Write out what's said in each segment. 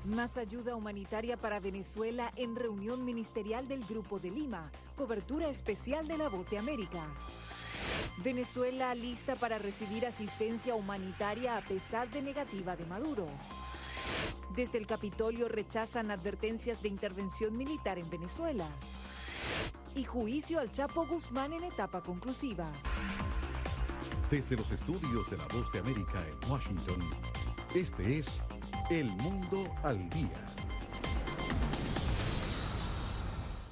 Más ayuda humanitaria para Venezuela en reunión ministerial del Grupo de Lima. Cobertura especial de La Voz de América. Venezuela lista para recibir asistencia humanitaria a pesar de negativa de Maduro. Desde el Capitolio rechazan advertencias de intervención militar en Venezuela. Y juicio al Chapo Guzmán en etapa conclusiva. Desde los estudios de La Voz de América en Washington, este es El Mundo al Día.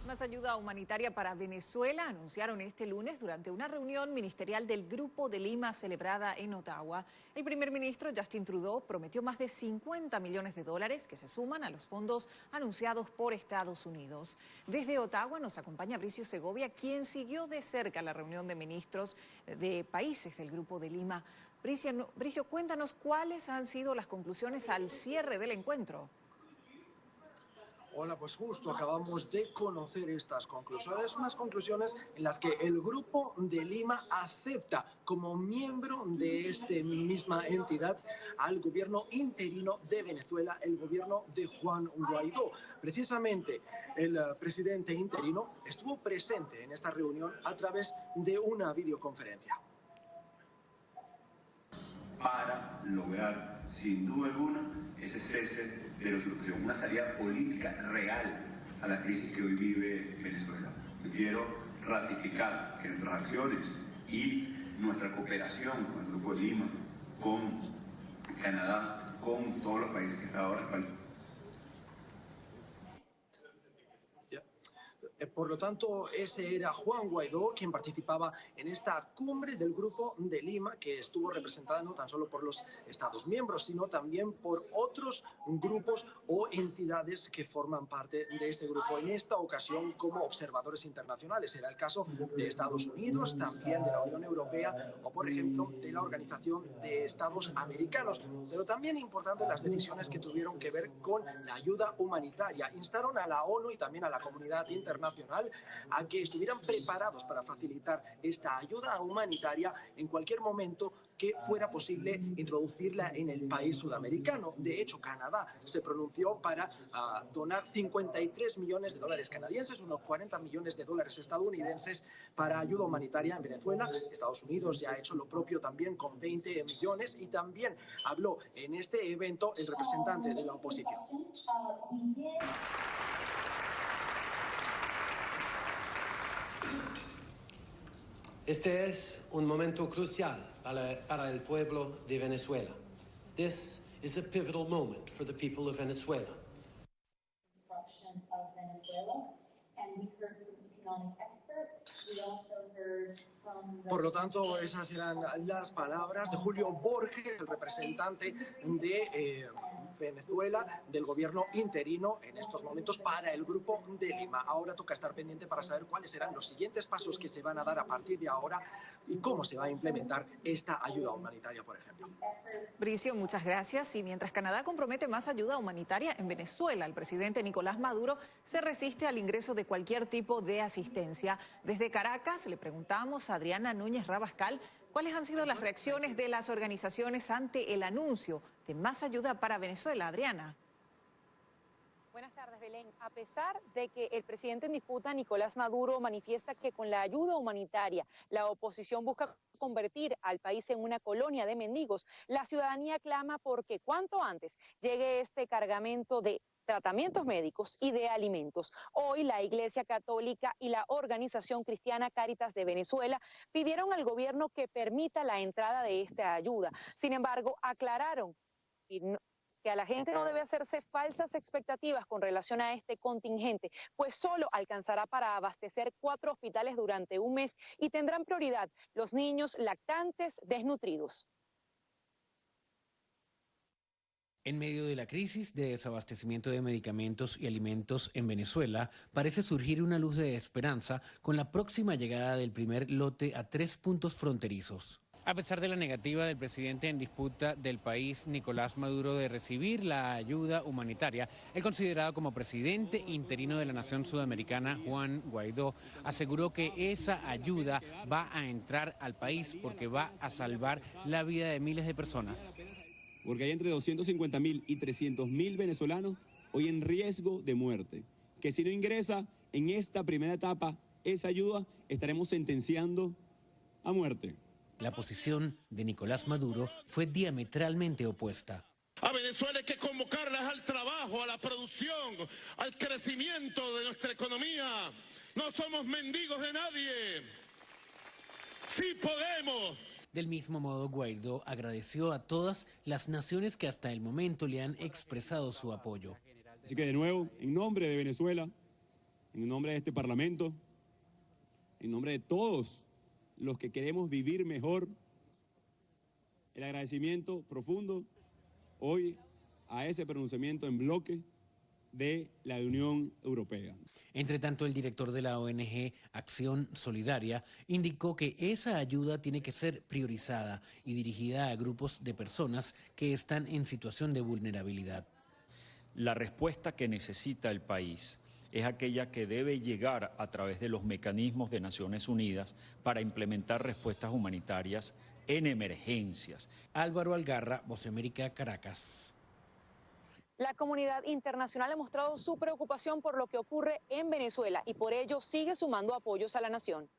Más ayuda humanitaria para Venezuela anunciaron este lunes durante una reunión ministerial del Grupo de Lima celebrada en Ottawa. El primer ministro Justin Trudeau prometió más de $50 millones que se suman a los fondos anunciados por Estados Unidos. Desde Ottawa nos acompaña Bricio Segovia, quien siguió de cerca la reunión de ministros de países del Grupo de Lima. Bricio, cuéntanos cuáles han sido las conclusiones al cierre del encuentro. Hola, pues justo acabamos de conocer estas conclusiones, unas conclusiones en las que el Grupo de Lima acepta como miembro de esta misma entidad al gobierno interino de Venezuela, el gobierno de Juan Guaidó. Precisamente el presidente interino estuvo presente en esta reunión a través de una videoconferencia. Para lograr, sin duda alguna, ese cese de la usurpación, una salida política real a la crisis que hoy vive Venezuela. Yo quiero ratificar que nuestras acciones y nuestra cooperación con el Grupo de Lima, con Canadá, con todos los países que están ahora respaldando. Por lo tanto, ese era Juan Guaidó quien participaba en esta cumbre del Grupo de Lima, que estuvo representada no tan solo por los Estados miembros, sino también por otros grupos o entidades que forman parte de este grupo. En esta ocasión, como observadores internacionales, era el caso de Estados Unidos, también de la Unión Europea o, por ejemplo, de la Organización de Estados Americanos. Pero también importante las decisiones que tuvieron que ver con la ayuda humanitaria. Instaron a la ONU y también a la comunidad internacional a que estuvieran preparados para facilitar esta ayuda humanitaria en cualquier momento que fuera posible introducirla en el país sudamericano. De hecho, Canadá se pronunció para donar $53 millones canadienses, unos $40 millones estadounidenses para ayuda humanitaria en Venezuela. Estados Unidos ya ha hecho lo propio también con 20 millones y también habló en este evento el representante de la oposición. Este es un momento crucial para el pueblo de Venezuela. This is a pivotal moment for the people of Venezuela. Por lo tanto, esas eran las palabras de Julio Borges, el representante de Venezuela, del gobierno interino en estos momentos para el Grupo de Lima. Ahora toca estar pendiente para saber cuáles serán los siguientes pasos que se van a dar a partir de ahora y cómo se va a implementar esta ayuda humanitaria, por ejemplo. Bricio, muchas gracias. Y mientras Canadá compromete más ayuda humanitaria en Venezuela, el presidente Nicolás Maduro se resiste al ingreso de cualquier tipo de asistencia. Desde Caracas le preguntamos a Adriana Núñez Rabascal cuáles han sido las reacciones de las organizaciones ante el anuncio de más ayuda para Venezuela. Adriana. Buenas tardes, Belén. A pesar de que el presidente en disputa, Nicolás Maduro, manifiesta que con la ayuda humanitaria la oposición busca convertir al país en una colonia de mendigos, la ciudadanía clama porque cuanto antes llegue este cargamento de tratamientos médicos y de alimentos. Hoy la Iglesia Católica y la organización cristiana Cáritas de Venezuela pidieron al gobierno que permita la entrada de esta ayuda. Sin embargo, aclararon que a la gente no debe hacerse falsas expectativas con relación a este contingente, pues solo alcanzará para abastecer 4 hospitales durante un mes y tendrán prioridad los niños lactantes desnutridos. En medio de la crisis de desabastecimiento de medicamentos y alimentos en Venezuela, parece surgir una luz de esperanza con la próxima llegada del primer lote a 3 puntos fronterizos. A pesar de la negativa del presidente en disputa del país, Nicolás Maduro, de recibir la ayuda humanitaria, el considerado como presidente interino de la nación sudamericana, Juan Guaidó, aseguró que esa ayuda va a entrar al país porque va a salvar la vida de miles de personas. porque hay entre 250.000 y 300.000 venezolanos hoy en riesgo de muerte, que si no ingresa en esta primera etapa esa ayuda, estaremos sentenciando a muerte. La posición de Nicolás Maduro fue diametralmente opuesta. A Venezuela hay que convocarlas al trabajo, a la producción, al crecimiento de nuestra economía. No somos mendigos de nadie. ¡Sí podemos! Del mismo modo, Guaidó agradeció a todas las naciones que hasta el momento le han expresado su apoyo. Así que de nuevo, en nombre de Venezuela, en nombre de este Parlamento, en nombre de todos los que queremos vivir mejor, el agradecimiento profundo hoy a ese pronunciamiento en bloque de la Unión Europea. Entre tanto, el director de la ONG Acción Solidaria indicó que esa ayuda tiene que ser priorizada y dirigida a grupos de personas que están en situación de vulnerabilidad. La respuesta que necesita el país es aquella que debe llegar a través de los mecanismos de Naciones Unidas para implementar respuestas humanitarias en emergencias. Álvaro Algarra, Voz de América, Caracas. La comunidad internacional ha mostrado su preocupación por lo que ocurre en Venezuela y por ello sigue sumando apoyos a la nación.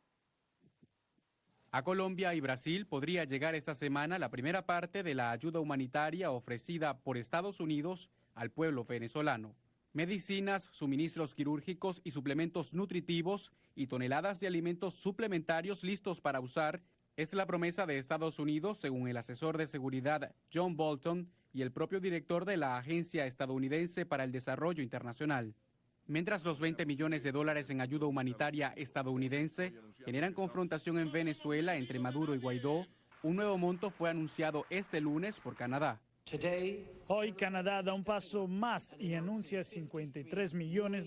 A Colombia y Brasil podría llegar esta semana la primera parte de la ayuda humanitaria ofrecida por Estados Unidos al pueblo venezolano. Medicinas, suministros quirúrgicos y suplementos nutritivos y toneladas de alimentos suplementarios listos para usar es la promesa de Estados Unidos, según el asesor de seguridad John Bolton y el propio director de la Agencia Estadounidense para el Desarrollo Internacional. Mientras los $20 millones en ayuda humanitaria estadounidense generan confrontación en Venezuela entre Maduro y Guaidó, un nuevo monto fue anunciado este lunes por Canadá. Hoy Canadá da un paso más y anuncia $53 millones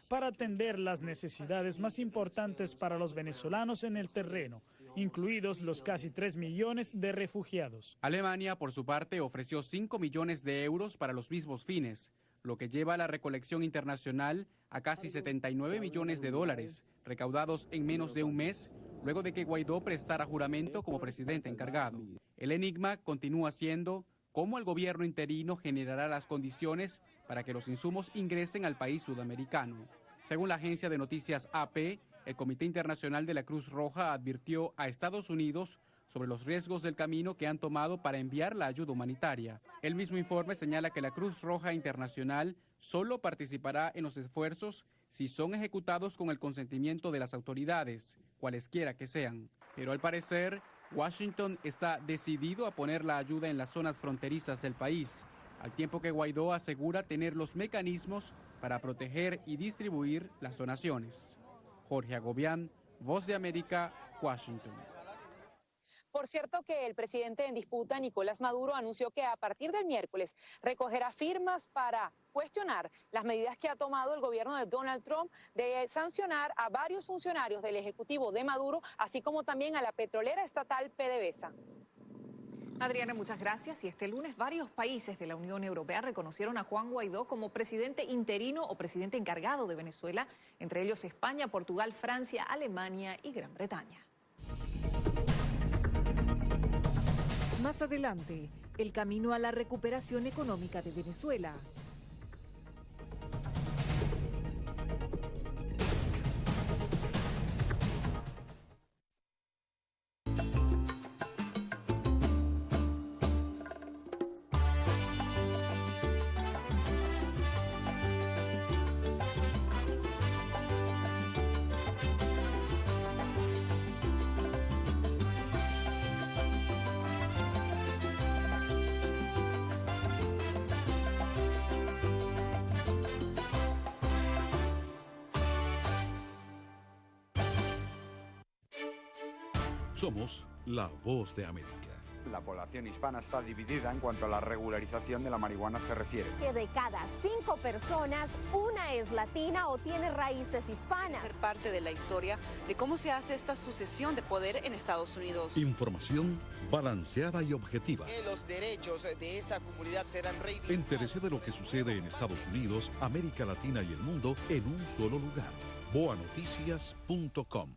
para atender las necesidades más importantes para los venezolanos en el terreno, incluidos los casi 3 millones de refugiados. Alemania, por su parte, ofreció 5 millones de euros para los mismos fines, lo que lleva la recolección internacional a casi $79 millones, recaudados en menos de un mes, luego de que Guaidó prestara juramento como presidente encargado. El enigma continúa siendo cómo el gobierno interino generará las condiciones para que los insumos ingresen al país sudamericano. Según la agencia de noticias AP, el Comité Internacional de la Cruz Roja advirtió a Estados Unidos sobre los riesgos del camino que han tomado para enviar la ayuda humanitaria. El mismo informe señala que la Cruz Roja Internacional solo participará en los esfuerzos si son ejecutados con el consentimiento de las autoridades, cualesquiera que sean. Pero al parecer, Washington está decidido a poner la ayuda en las zonas fronterizas del país, al tiempo que Guaidó asegura tener los mecanismos para proteger y distribuir las donaciones. Jorge Agobián, Voz de América, Washington. Por cierto que el presidente en disputa, Nicolás Maduro, anunció que a partir del miércoles recogerá firmas para cuestionar las medidas que ha tomado el gobierno de Donald Trump de sancionar a varios funcionarios del Ejecutivo de Maduro, así como también a la petrolera estatal PDVSA. Adriana, muchas gracias. Y este lunes varios países de la Unión Europea reconocieron a Juan Guaidó como presidente interino o presidente encargado de Venezuela, entre ellos España, Portugal, Francia, Alemania y Gran Bretaña. Más adelante, el camino a la recuperación económica de Venezuela. Somos la Voz de América. La población hispana está dividida en cuanto a la regularización de la marihuana se refiere. Que de cada 5 personas, una es latina o tiene raíces hispanas. Ser parte de la historia de cómo se hace esta sucesión de poder en Estados Unidos. Información balanceada y objetiva. Que los derechos de esta comunidad serán reivindicados. Entérese de lo que sucede en Estados Unidos, América Latina y el mundo en un solo lugar. boanoticias.com.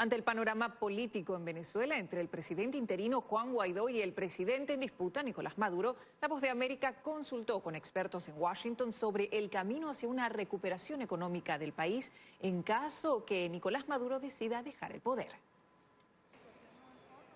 Ante el panorama político en Venezuela entre el presidente interino Juan Guaidó y el presidente en disputa Nicolás Maduro, La Voz de América consultó con expertos en Washington sobre el camino hacia una recuperación económica del país en caso que Nicolás Maduro decida dejar el poder.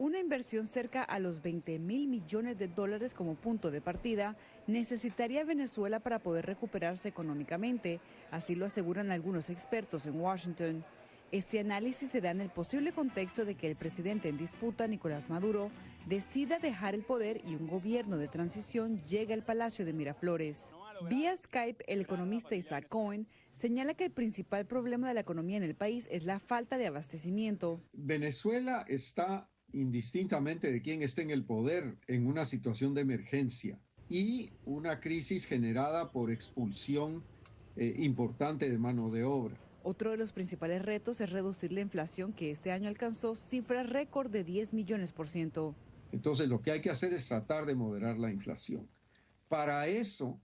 Una inversión cerca a los 20.000 millones de dólares como punto de partida necesitaría Venezuela para poder recuperarse económicamente, así lo aseguran algunos expertos en Washington. Este análisis se da en el posible contexto de que el presidente en disputa, Nicolás Maduro, decida dejar el poder y un gobierno de transición llegue al Palacio de Miraflores. Vía Skype, el economista Isaac Cohen señala que el principal problema de la economía en el país es la falta de abastecimiento. Venezuela está, indistintamente de quién esté en el poder, en una situación de emergencia y una crisis generada por expulsión importante de mano de obra. Otro de los principales retos es reducir la inflación, que este año alcanzó cifras récord de 10 millones%. Entonces lo que hay que hacer es tratar de moderar la inflación. Para eso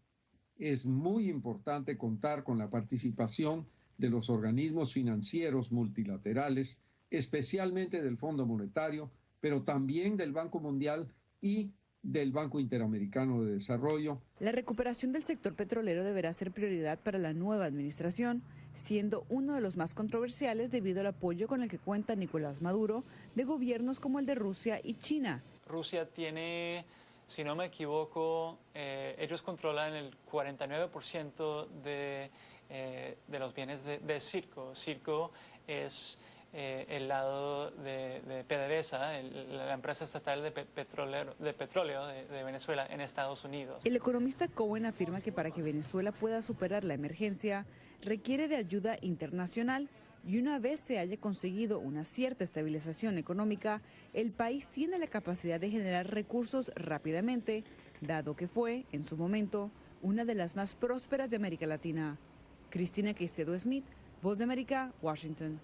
es muy importante contar con la participación de los organismos financieros multilaterales, especialmente del Fondo Monetario, pero también del Banco Mundial y del Banco Interamericano de Desarrollo. La recuperación del sector petrolero deberá ser prioridad para la nueva administración, siendo uno de los más controversiales debido al apoyo con el que cuenta Nicolás Maduro de gobiernos como el de Rusia y China. Rusia tiene, si no me equivoco, ellos controlan el 49% de los bienes de Circo. Circo es el lado de PDVSA, la empresa estatal de petróleo de Venezuela en Estados Unidos. El economista Cohen afirma que para que Venezuela pueda superar la emergencia requiere de ayuda internacional y una vez se haya conseguido una cierta estabilización económica, el país tiene la capacidad de generar recursos rápidamente, dado que fue, en su momento, una de las más prósperas de América Latina. Cristina Caicedo Smith, Voz de América, Washington.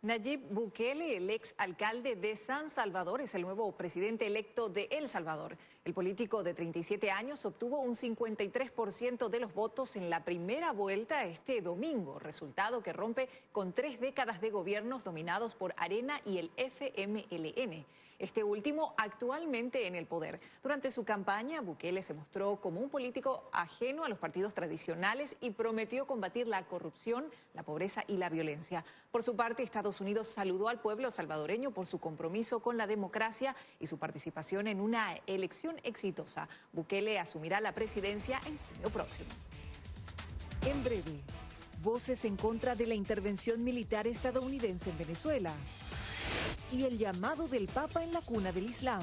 Nayib Bukele, el ex alcalde de San Salvador, es el nuevo presidente electo de El Salvador. El político de 37 años obtuvo un 53% de los votos en la primera vuelta este domingo, resultado que rompe con 3 décadas de gobiernos dominados por Arena y el FMLN. Este último actualmente en el poder. Durante su campaña, Bukele se mostró como un político ajeno a los partidos tradicionales y prometió combatir la corrupción, la pobreza y la violencia. Por su parte, Estados Unidos saludó al pueblo salvadoreño por su compromiso con la democracia y su participación en una elección exitosa. Bukele asumirá la presidencia en junio próximo. En breve, voces en contra de la intervención militar estadounidense en Venezuela y el llamado del Papa en la cuna del Islam.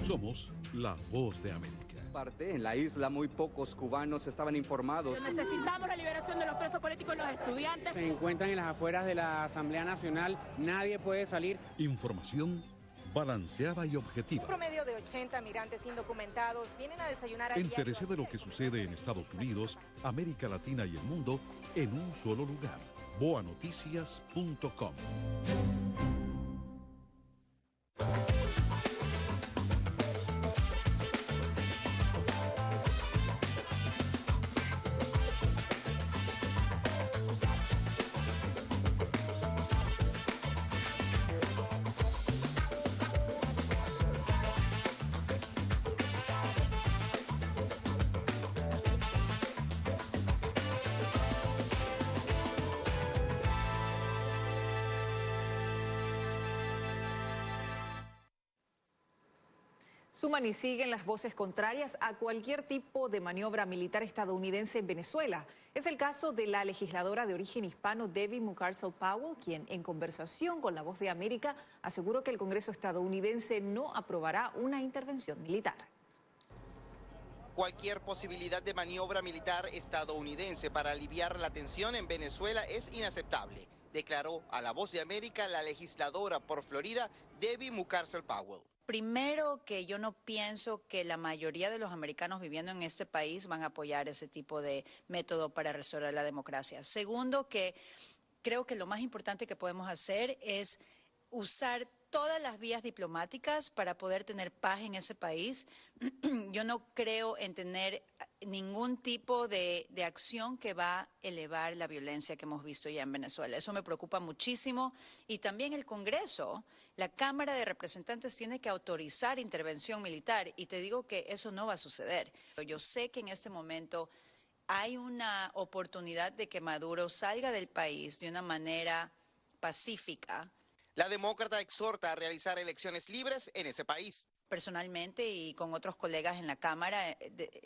Somos la Voz de América. En la isla muy pocos cubanos estaban informados. Necesitamos la liberación de los presos políticos y los estudiantes. Se encuentran en las afueras de la Asamblea Nacional, nadie puede salir. Información balanceada y objetiva. Un promedio de 80 migrantes indocumentados vienen a desayunar a Entérese de lo que sucede en Estados Unidos, América Latina y el mundo en un solo lugar. boanoticias.com. Suman y siguen las voces contrarias a cualquier tipo de maniobra militar estadounidense en Venezuela. Es el caso de la legisladora de origen hispano Debbie Mucarsel-Powell, quien en conversación con La Voz de América aseguró que el Congreso estadounidense no aprobará una intervención militar. Cualquier posibilidad de maniobra militar estadounidense para aliviar la tensión en Venezuela es inaceptable, declaró a La Voz de América la legisladora por Florida, Debbie Mucarsel-Powell. Primero, que yo no pienso que la mayoría de los americanos viviendo en este país van a apoyar ese tipo de método para restaurar la democracia. Segundo, que creo que lo más importante que podemos hacer es usar todas las vías diplomáticas para poder tener paz en ese país. Yo no creo en tener ningún tipo de acción que va a elevar la violencia que hemos visto ya en Venezuela. Eso me preocupa muchísimo. Y también el Congreso, la Cámara de Representantes tiene que autorizar intervención militar y te digo que eso no va a suceder. Yo sé que en este momento hay una oportunidad de que Maduro salga del país de una manera pacífica. La demócrata exhorta a realizar elecciones libres en ese país. Personalmente y con otros colegas en la Cámara,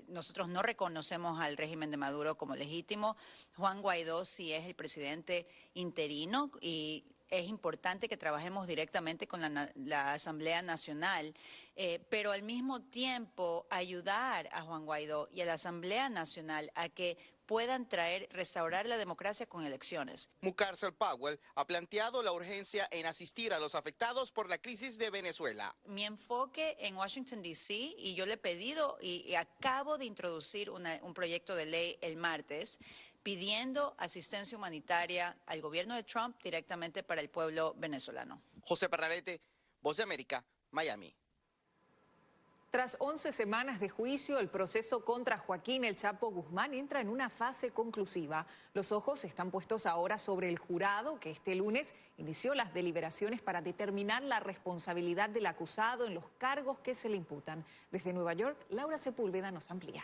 nosotros no reconocemos al régimen de Maduro como legítimo. Juan Guaidó sí es el presidente interino y es importante que trabajemos directamente con la Asamblea Nacional, pero al mismo tiempo ayudar a Juan Guaidó y a la Asamblea Nacional a que puedan restaurar la democracia con elecciones. Mucarsel-Powell ha planteado la urgencia en asistir a los afectados por la crisis de Venezuela. Mi enfoque en Washington, D.C., y yo le he pedido y acabo de introducir un proyecto de ley el martes, pidiendo asistencia humanitaria al gobierno de Trump directamente para el pueblo venezolano. José Pernalete, Voz de América, Miami. Tras 11 semanas de juicio, el proceso contra Joaquín El Chapo Guzmán entra en una fase conclusiva. Los ojos están puestos ahora sobre el jurado, que este lunes inició las deliberaciones para determinar la responsabilidad del acusado en los cargos que se le imputan. Desde Nueva York, Laura Sepúlveda nos amplía.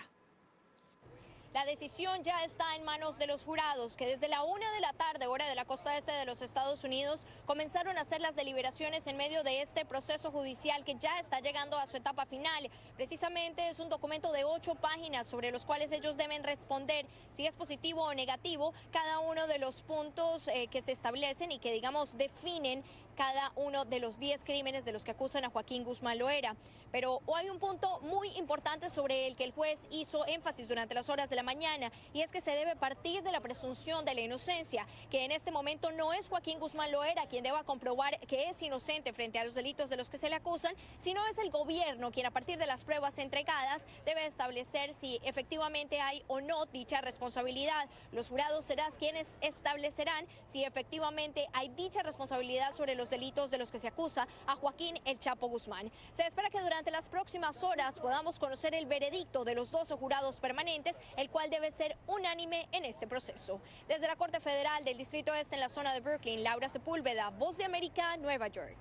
La decisión ya está en manos de los jurados, que desde la 1 de la tarde, hora de la costa este de los Estados Unidos, comenzaron a hacer las deliberaciones en medio de este proceso judicial que ya está llegando a su etapa final. Precisamente es un documento de 8 páginas sobre los cuales ellos deben responder si es positivo o negativo cada uno de los puntos que se establecen y que, digamos, definen cada uno de los 10 crímenes de los que acusan a Joaquín Guzmán Loera. Pero hay un punto muy importante sobre el que el juez hizo énfasis durante las horas de la mañana, y es que se debe partir de la presunción de la inocencia, que en este momento no es Joaquín Guzmán Loera quien deba comprobar que es inocente frente a los delitos de los que se le acusan, sino es el gobierno quien, a partir de las pruebas entregadas, debe establecer si efectivamente hay o no dicha responsabilidad. Los jurados serán quienes establecerán si efectivamente hay dicha responsabilidad sobre los delitos de los que se acusa a Joaquín El Chapo Guzmán. Se espera que durante las próximas horas podamos conocer el veredicto de los 12 jurados permanentes, el cual debe ser unánime en este proceso. Desde la Corte Federal del Distrito Este en la zona de Brooklyn, Laura Sepúlveda, Voz de América, Nueva York.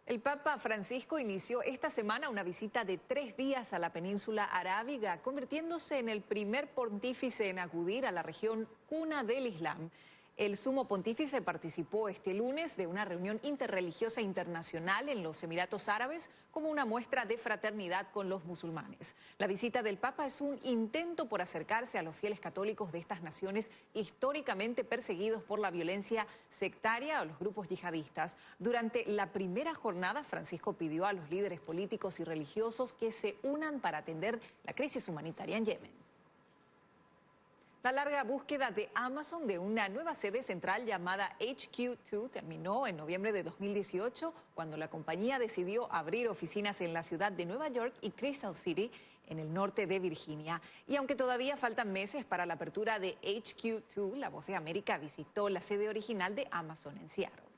El Papa Francisco inició esta semana una visita de 3 días a la península arábiga, convirtiéndose en el primer pontífice en acudir a la región cuna del Islam. El sumo pontífice participó este lunes de una reunión interreligiosa internacional en los Emiratos Árabes como una muestra de fraternidad con los musulmanes. La visita del Papa es un intento por acercarse a los fieles católicos de estas naciones históricamente perseguidos por la violencia sectaria o los grupos yihadistas. Durante la primera jornada, Francisco pidió a los líderes políticos y religiosos que se unan para atender la crisis humanitaria en Yemen. La larga búsqueda de Amazon de una nueva sede central llamada HQ2 terminó en noviembre de 2018, cuando la compañía decidió abrir oficinas en la ciudad de Nueva York y Crystal City, en el norte de Virginia. Y aunque todavía faltan meses para la apertura de HQ2, La Voz de América visitó la sede original de Amazon en Seattle.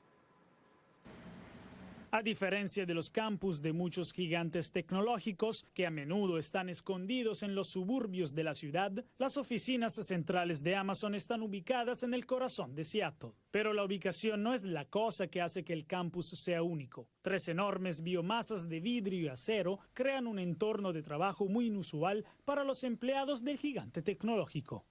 A diferencia de los campus de muchos gigantes tecnológicos que a menudo están escondidos en los suburbios de la ciudad, las oficinas centrales de Amazon están ubicadas en el corazón de Seattle. Pero la ubicación no es la cosa que hace que el campus sea único. 3 enormes biomasas de vidrio y acero crean un entorno de trabajo muy inusual para los empleados del gigante tecnológico.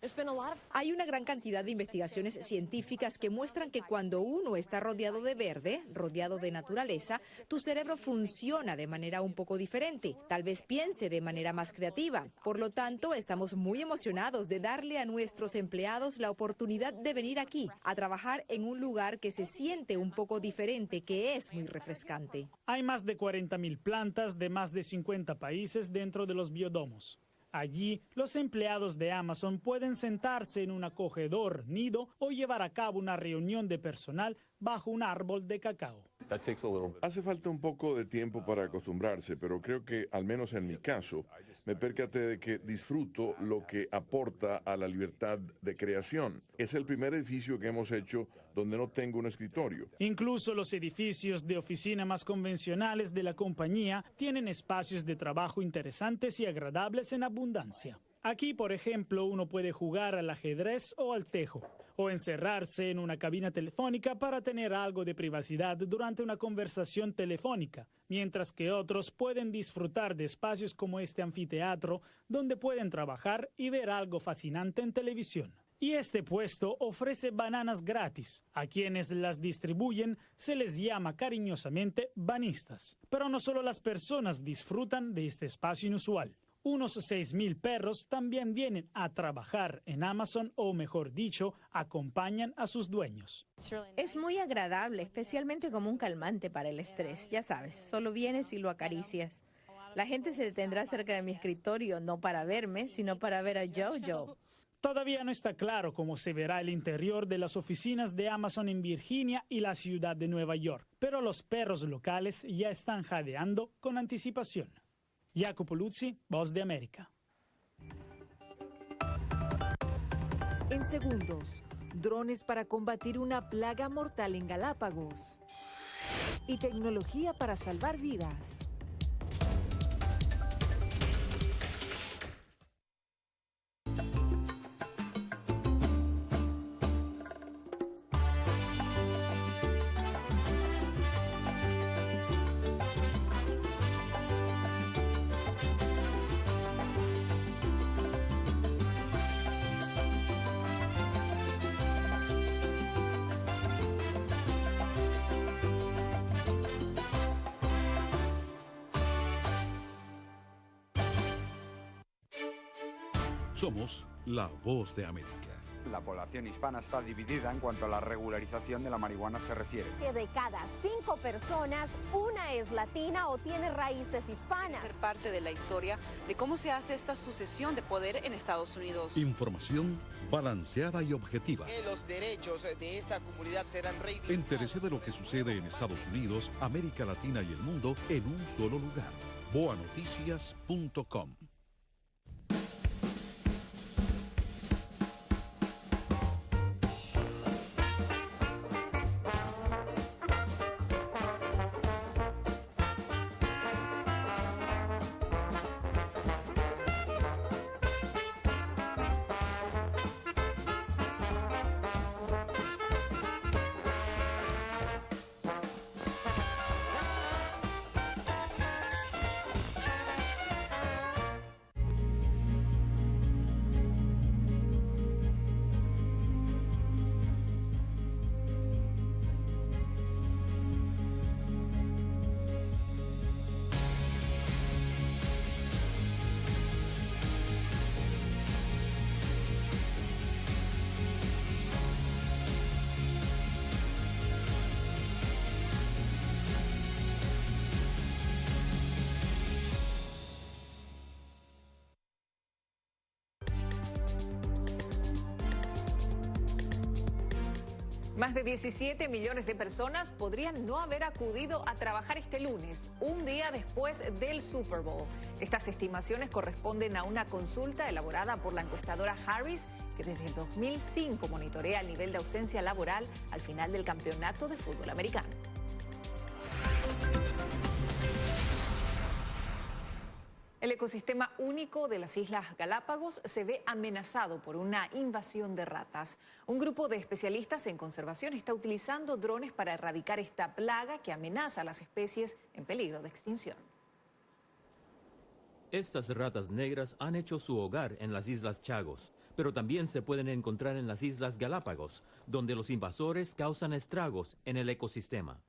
Hay una gran cantidad de investigaciones científicas que muestran que cuando uno está rodeado de verde, rodeado de naturaleza, empresa, tu cerebro funciona de manera un poco diferente, tal vez piense de manera más creativa. Por lo tanto, estamos muy emocionados de darle a nuestros empleados la oportunidad de venir aquí a trabajar en un lugar que se siente un poco diferente, que es muy refrescante. Hay más de 40.000 plantas de más de 50 países dentro de los biodomos. Allí, los empleados de Amazon pueden sentarse en un acogedor nido o llevar a cabo una reunión de personal bajo un árbol de cacao. Hace falta un poco de tiempo para acostumbrarse, pero creo que, al menos en mi caso, me percaté de que disfruto lo que aporta a la libertad de creación. Es el primer edificio que hemos hecho donde no tengo un escritorio. Incluso los edificios de oficina más convencionales de la compañía tienen espacios de trabajo interesantes y agradables en abundancia. Aquí, por ejemplo, uno puede jugar al ajedrez o al tejo, o encerrarse en una cabina telefónica para tener algo de privacidad durante una conversación telefónica, mientras que otros pueden disfrutar de espacios como este anfiteatro, donde pueden trabajar y ver algo fascinante en televisión. Y este puesto ofrece bananas gratis. A quienes las distribuyen se les llama cariñosamente banistas. Pero no solo las personas disfrutan de este espacio inusual. Unos 6.000 perros también vienen a trabajar en Amazon, o mejor dicho, acompañan a sus dueños. Es muy agradable, especialmente como un calmante para el estrés. Ya sabes, solo vienes y lo acaricias. La gente se detendrá cerca de mi escritorio, no para verme, sino para ver a Jojo. Todavía no está claro cómo se verá el interior de las oficinas de Amazon en Virginia y la ciudad de Nueva York, pero los perros locales ya están jadeando con anticipación. Jacopo Luzzi, Voz de América. En segundos, drones para combatir una plaga mortal en Galápagos y tecnología para salvar vidas. Somos la Voz de América. La población hispana está dividida en cuanto a la regularización de la marihuana se refiere. Que de cada 5 personas, una es latina o tiene raíces hispanas. Ser parte de la historia de cómo se hace esta sucesión de poder en Estados Unidos. Información balanceada y objetiva. Que los derechos de esta comunidad serán reivindicados. Entérese de lo que sucede en Estados Unidos, América Latina y el mundo en un solo lugar. boanoticias.com. Más de 17 millones de personas podrían no haber acudido a trabajar este lunes, un día después del Super Bowl. Estas estimaciones corresponden a una consulta elaborada por la encuestadora Harris, que desde 2005 monitorea el nivel de ausencia laboral al final del campeonato de fútbol americano. El ecosistema único de las Islas Galápagos se ve amenazado por una invasión de ratas. Un grupo de especialistas en conservación está utilizando drones para erradicar esta plaga que amenaza a las especies en peligro de extinción. Estas ratas negras han hecho su hogar en las Islas Chagos, pero también se pueden encontrar en las Islas Galápagos, donde los invasores causan estragos en el ecosistema.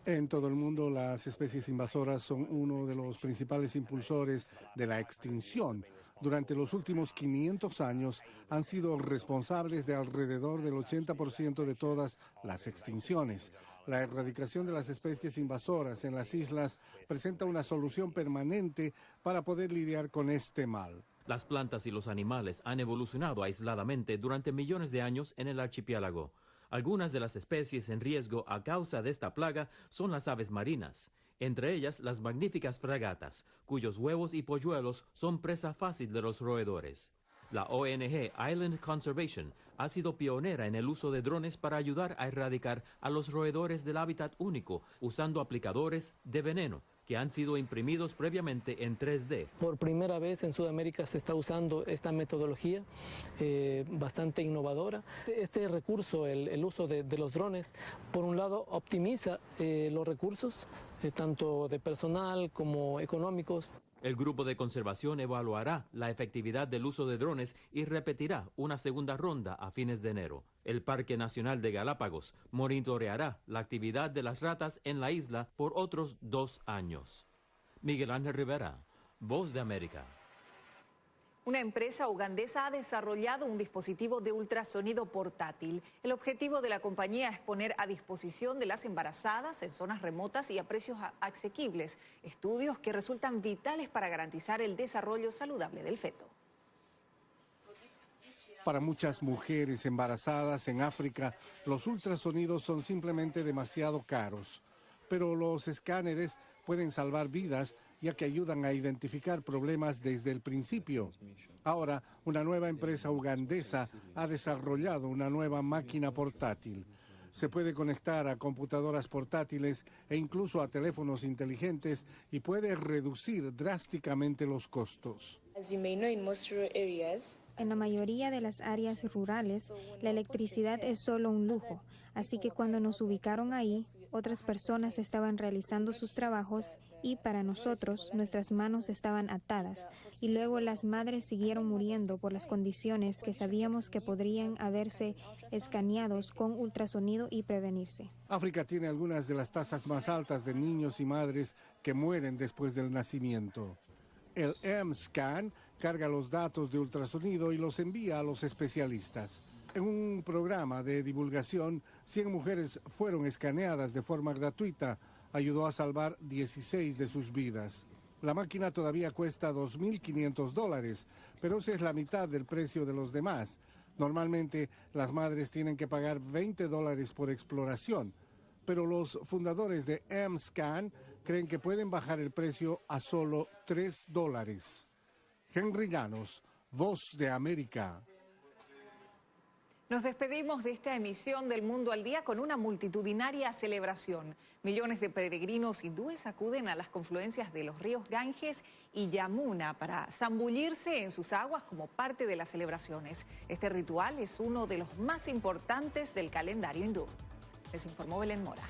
En todo el mundo, las especies invasoras son uno de los principales impulsores de la extinción. Durante los últimos 500 años han sido responsables de alrededor del 80% de todas las extinciones. La erradicación de las especies invasoras en las islas presenta una solución permanente para poder lidiar con este mal. Las plantas y los animales han evolucionado aisladamente durante millones de años en el archipiélago. Algunas de las especies en riesgo a causa de esta plaga son las aves marinas, entre ellas las magníficas fragatas, cuyos huevos y polluelos son presa fácil de los roedores. La ONG Island Conservation ha sido pionera en el uso de drones para ayudar a erradicar a los roedores del hábitat único, usando aplicadores de veneno que han sido imprimidos previamente en 3D. Por primera vez en Sudamérica se está usando esta metodología bastante innovadora. Este recurso, el uso de los drones, por un lado optimiza los recursos, tanto de personal como económicos. El grupo de conservación evaluará la efectividad del uso de drones y repetirá una segunda ronda a fines de enero. El Parque Nacional de Galápagos monitoreará la actividad de las ratas en la isla por otros 2 años. Miguel Ángel Rivera, Voz de América. Una empresa ugandesa ha desarrollado un dispositivo de ultrasonido portátil. El objetivo de la compañía es poner a disposición de las embarazadas en zonas remotas y a precios asequibles, estudios que resultan vitales para garantizar el desarrollo saludable del feto. Para muchas mujeres embarazadas en África, los ultrasonidos son simplemente demasiado caros. Pero los escáneres pueden salvar vidas, ya que ayudan a identificar problemas desde el principio. Ahora, una nueva empresa ugandesa ha desarrollado una nueva máquina portátil. Se puede conectar a computadoras portátiles e incluso a teléfonos inteligentes y puede reducir drásticamente los costos. En la mayoría de las áreas rurales, la electricidad es solo un lujo, así que cuando nos ubicaron ahí, otras personas estaban realizando sus trabajos y para nosotros nuestras manos estaban atadas y luego las madres siguieron muriendo por las condiciones que sabíamos que podrían haberse escaneados con ultrasonido y prevenirse. África tiene algunas de las tasas más altas de niños y madres que mueren después del nacimiento. El M-Scan carga los datos de ultrasonido y los envía a los especialistas. En un programa de divulgación, 100 mujeres fueron escaneadas de forma gratuita. Ayudó a salvar 16 de sus vidas. La máquina todavía cuesta $2.500, pero esa es la mitad del precio de los demás. Normalmente, las madres tienen que pagar $20 por exploración, pero los fundadores de M-Scan creen que pueden bajar el precio a solo $3. Henry Llanos, Voz de América. Nos despedimos de esta emisión del Mundo al Día con una multitudinaria celebración. Millones de peregrinos hindúes acuden a las confluencias de los ríos Ganges y Yamuna para zambullirse en sus aguas como parte de las celebraciones. Este ritual es uno de los más importantes del calendario hindú. Les informó Belén Mora.